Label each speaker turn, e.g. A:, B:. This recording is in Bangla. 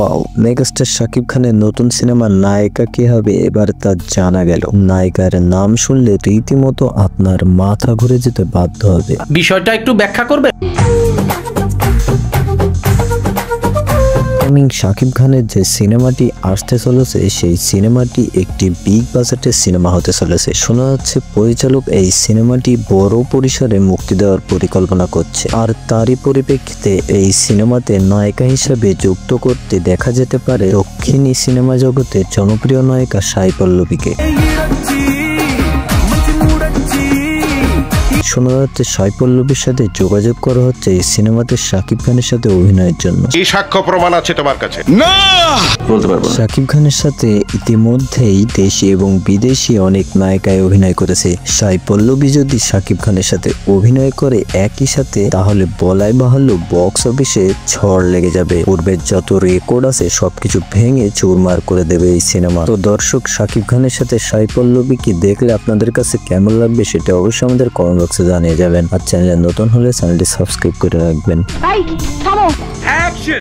A: ওয়াও, মেগাস্টার শাকিব খানের নতুন সিনেমার নায়িকা কে হবে এবার তা জানা গেল। নায়িকার নাম শুনলে রীতিমতো আপনার মাথা ঘুরে যেতে বাধ্য হবে।
B: বিষয়টা একটু ব্যাখ্যা করবে।
A: শাকিব খানের যে সিনেমাটি আসতে চলেছে সেই সিনেমাটি একটি বিগ বাজেটের সিনেমা হতে চলেছে। শোনা যাচ্ছে পরিচালক এই সিনেমাটি বড় পরিসরে মুক্তি দেওয়ার পরিকল্পনা করছে, আর তারই পরিপ্রেক্ষিতে এই সিনেমাতে নায়িকা হিসেবে যুক্ত করতে দেখা যেতে পারে দক্ষিণী সিনেমা জগতের জনপ্রিয় নায়িকা সাই পল্লবীকে। শোনা যাচ্ছে সাই পল্লবীর সাথে যোগাযোগ করা হচ্ছে এই সিনেমাতে শাকিব খানের সাথে অভিনয়ের জন্য।
C: এই সাক্ষ্য প্রমাণ আছে তোমার কাছে? না, বলতে পারবো না। শাকিব
A: খানের সাথে ইতিমধ্যেই দেশি এবং বিদেশি অনেক নায়িকায় অভিনয় করেছে। সাই পল্লবী যদি শাকিব খানের সাথে অভিনয় করে একই সাথে, তাহলে বলাই বাহুল্য বক্স অফিসে ঝড় লেগে যাবে। পূর্বের যত রেকর্ড আছে সবকিছু ভেঙে চুরমার করে দেবে এই সিনেমা। তো দর্শক, শাকিব খানের সাথে সাই পল্লবীকে দেখলে আপনাদের কাছে কেমন লাগবে সেটা অবশ্যই আমাদের কমেন্ট বক্সে জানিয়ে যাবেন। আর চ্যানেলে নতুন হলে চ্যানেলটি সাবস্ক্রাইব করে রাখবেন।